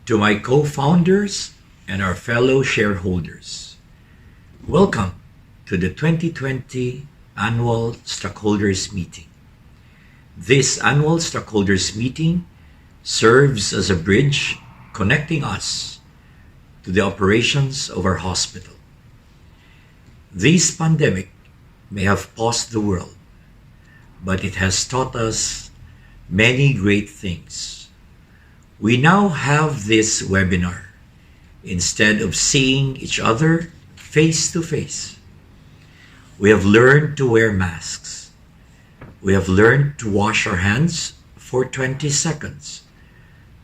To my co-founders and our fellow shareholders, welcome to the 2020 Annual Stockholders Meeting. This annual stockholders meeting serves as a bridge connecting us to the operations of our hospital. This pandemic may have paused the world, but it has taught us many great things. We now have this webinar instead of seeing each other face to face. We have learned to wear masks. We have learned to wash our hands for 20 seconds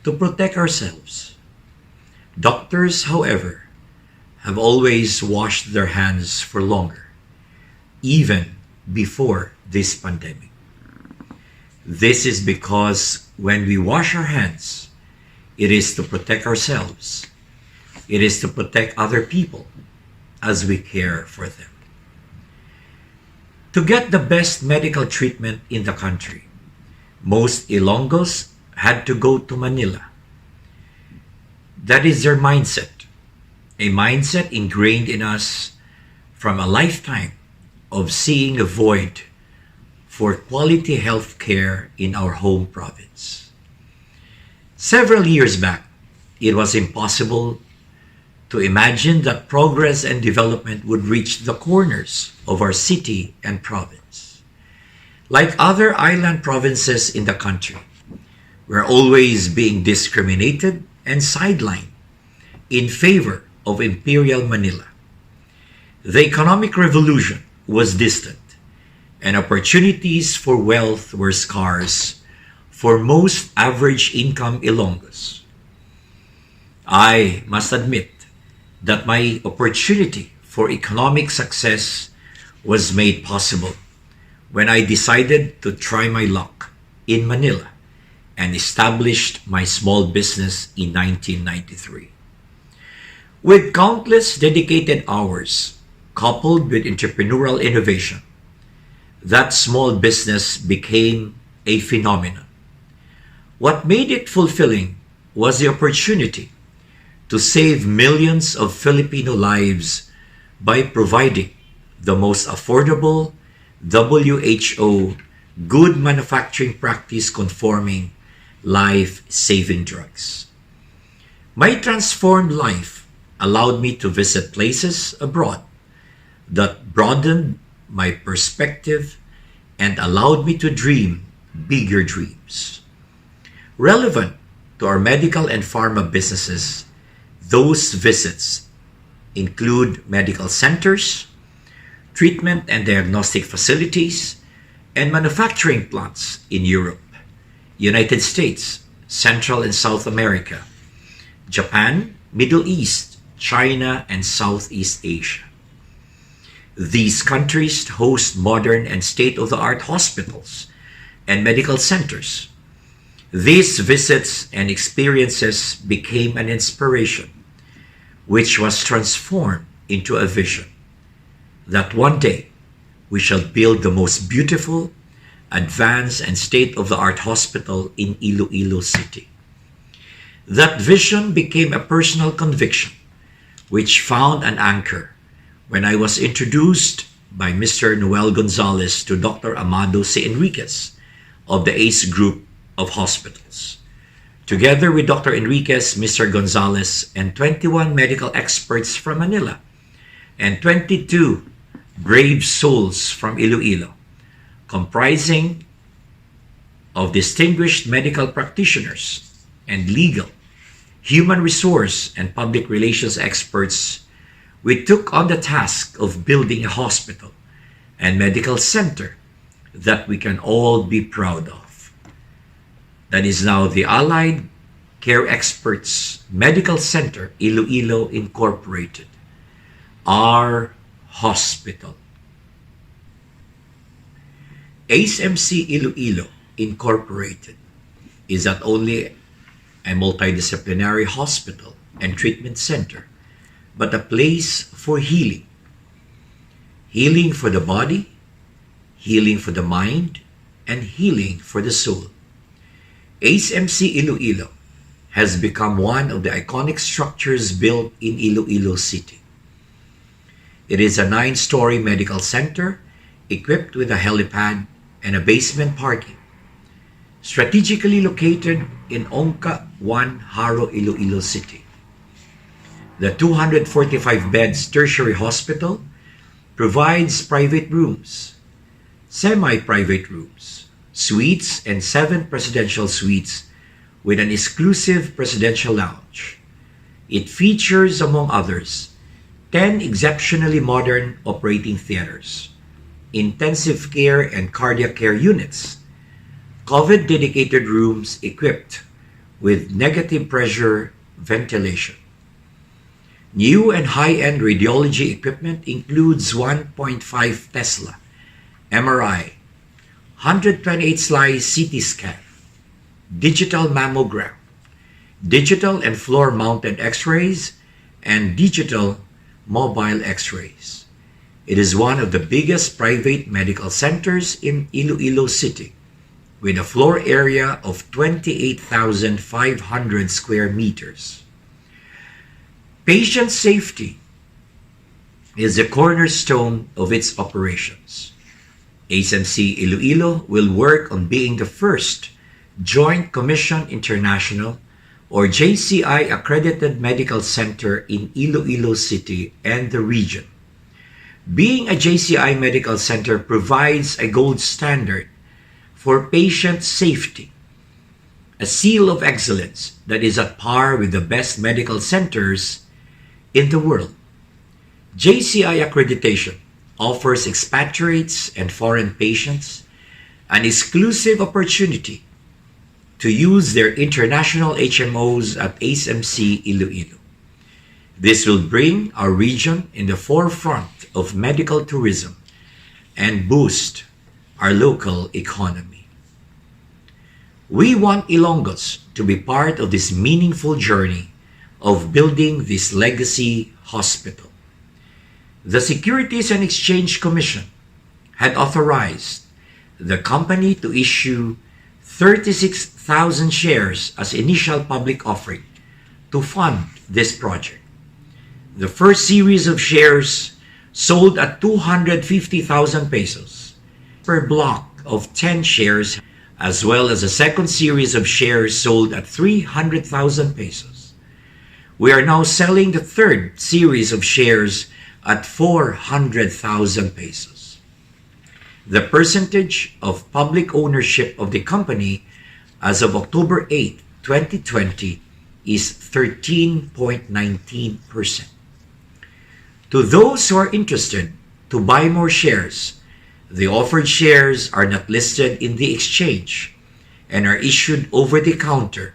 to protect ourselves. Doctors, however, have always washed their hands for longer, even before this pandemic. This is because when we wash our hands, it is to protect ourselves. It is to protect other people as we care for them. To get the best medical treatment in the country, most Ilonggos had to go to Manila. That is their mindset, a mindset ingrained in us from a lifetime of seeing a void for quality health care in our home province. Several years back, it was impossible to imagine that progress and development would reach the corners of our city and province. Like other island provinces in the country, we're always being discriminated and sidelined in favor of Imperial Manila. The economic revolution was distant, and opportunities for wealth were scarce for most average income Ilonggos. I must admit that my opportunity for economic success was made possible when I decided to try my luck in Manila and established my small business in 1993. With countless dedicated hours coupled with entrepreneurial innovation, that small business became a phenomenon. What made it fulfilling was the opportunity to save millions of Filipino lives by providing the most affordable WHO Good Manufacturing Practice conforming life-saving drugs. My transformed life allowed me to visit places abroad that broadened my perspective and allowed me to dream bigger dreams. Relevant to our medical and pharma businesses, those visits include medical centers, treatment and diagnostic facilities, and manufacturing plants in Europe, United States, Central and South America, Japan, Middle East, China, and Southeast Asia. These countries host modern and state-of-the-art hospitals and medical centers. These visits and experiences became an inspiration, which was transformed into a vision that one day we shall build the most beautiful, advanced, and state-of-the-art hospital in Iloilo City. That vision became a personal conviction, which found an anchor when I was introduced by Mr. Noel Gonzalez to Dr. Amado C. Enriquez of the ACE Group of Hospitals. Together with Dr. Enriquez, Mr. Gonzalez, and 21 medical experts from Manila, and 22 brave souls from Iloilo, comprising of distinguished medical practitioners and legal, human resource, and public relations experts, we took on the task of building a hospital and medical center that we can all be proud of. That is now the Allied Care Experts Medical Center Iloilo Incorporated, our hospital. ACEMC-ILOILO Incorporated is not only a multidisciplinary hospital and treatment center, but a place for healing. Healing for the body, healing for the mind, and healing for the soul. ACEMC-ILOILO has become one of the iconic structures built in Iloilo City. It is a 9-story medical center equipped with a helipad and a basement parking, strategically located in Ongka 1 Haro, Iloilo City. The 245 beds tertiary hospital provides private rooms, semi-private rooms, suites, and 7 presidential suites with an exclusive presidential lounge. It features, among others, 10 exceptionally modern operating theaters, intensive care and cardiac care units, COVID-dedicated rooms equipped with negative pressure ventilation. New and high-end radiology equipment includes 1.5 Tesla MRI, 128 slice CT scan, digital mammogram, digital and floor-mounted X-rays, and digital mobile X-rays. It is one of the biggest private medical centers in Iloilo City, with a floor area of 28,500 square meters. Patient safety is the cornerstone of its operations. ACEMC-ILOILO will work on being the first Joint Commission International or JCI accredited medical center in Iloilo City and the region. Being a JCI medical center provides a gold standard for patient safety, a seal of excellence that is at par with the best medical centers in the world. JCI accreditation offers expatriates and foreign patients an exclusive opportunity to use their international HMOs at ACEMC-ILOILO. This will bring our region in the forefront of medical tourism and boost our local economy. We want Ilonggos to be part of this meaningful journey of building this legacy hospital. The Securities and Exchange Commission had authorized the company to issue 36,000 shares as initial public offering to fund this project. The first series of shares sold at 250,000 pesos per block of 10 shares, as well as a second series of shares sold at 300,000 pesos. We are now selling the third series of shares at 400,000 pesos. The percentage of public ownership of the company as of October 8, 2020 is 13.19%. To those who are interested to buy more shares, the offered shares are not listed in the exchange and are issued over the counter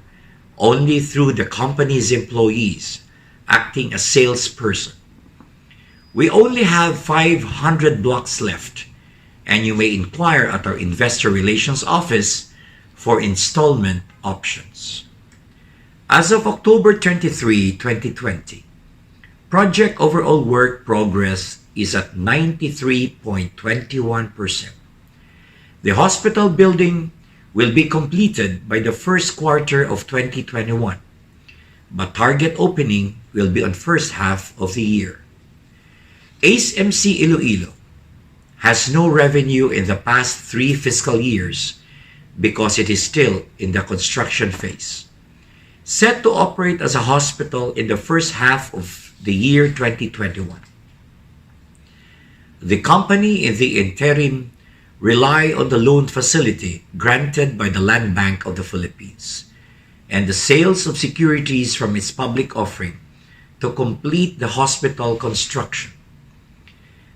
only through the company's employees acting as salesperson. We only have 500 blocks left, and you may inquire at our Investor Relations office for installment options. As of October 23, 2020, project overall work progress is at 93.21%. The hospital building will be completed by the first quarter of 2021, but target opening will be on first half of the year. ACEMC-ILOILO has no revenue in the past 3 fiscal years because it is still in the construction phase. Set to operate as a hospital in the first half of the year 2021. The company in the interim rely on the loan facility granted by the Land Bank of the Philippines and the sales of securities from its public offering to complete the hospital construction.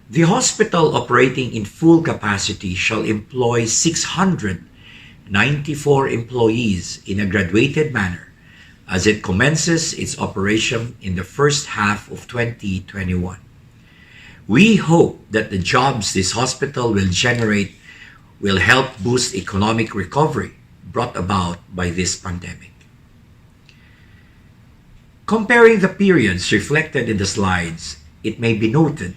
The hospital operating in full capacity shall employ 694 employees in a graduated manner as it commences its operation in the first half of 2021. We hope that the jobs this hospital will generate will help boost economic recovery brought about by this pandemic. Comparing the periods reflected in the slides, it may be noted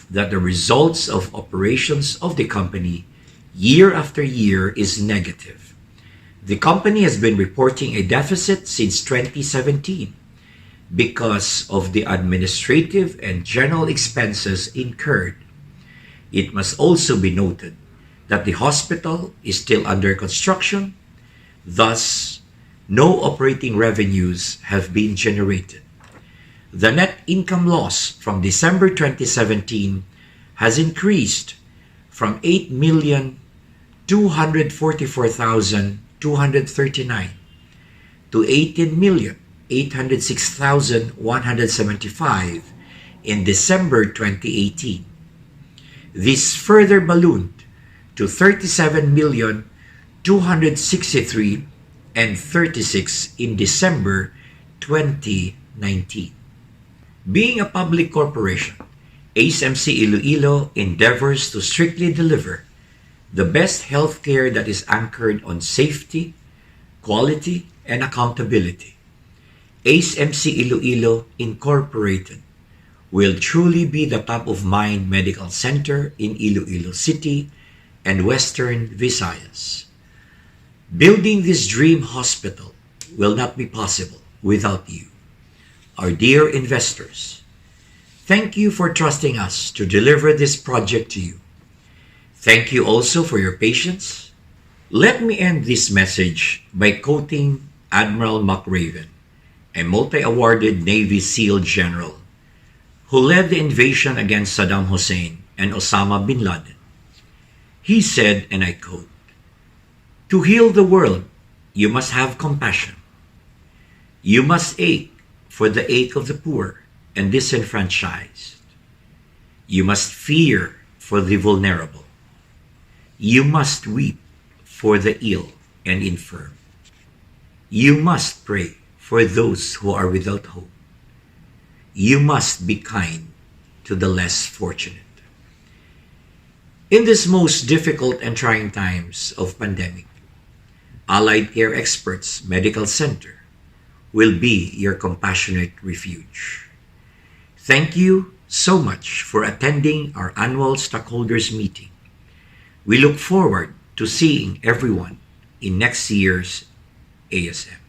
that the results of operations of the company year after year is negative. The company has been reporting a deficit since 2017 because of the administrative and general expenses incurred. It must also be noted that the hospital is still under construction, thus no operating revenues have been generated. The net income loss from December 2017 has increased from 8,244,239 to 18,806,175 in December 2018. This further ballooned to 37,263,036 in December 2019. Being a public corporation, ACEMC-ILOILO endeavors to strictly deliver the best healthcare that is anchored on safety, quality, and accountability. ACEMC-ILOILO Incorporated will truly be the top-of-mind medical center in Iloilo City and Western Visayas. Building this dream hospital will not be possible without you, our dear investors. Thank you for trusting us to deliver this project to you. Thank you also for your patience. Let me end this message by quoting Admiral McRaven, a multi-awarded Navy SEAL general who led the invasion against Saddam Hussein and Osama bin Laden. He said, and I quote, "To heal the world, you must have compassion. You must ache for the ache of the poor and disenfranchised. You must fear for the vulnerable. You must weep for the ill and infirm. You must pray for those who are without hope. You must be kind to the less fortunate." In this most difficult and trying times of pandemic, Allied Care Experts Medical Center will be your compassionate refuge. Thank you so much for attending our annual stockholders meeting. We look forward to seeing everyone in next year's ASM.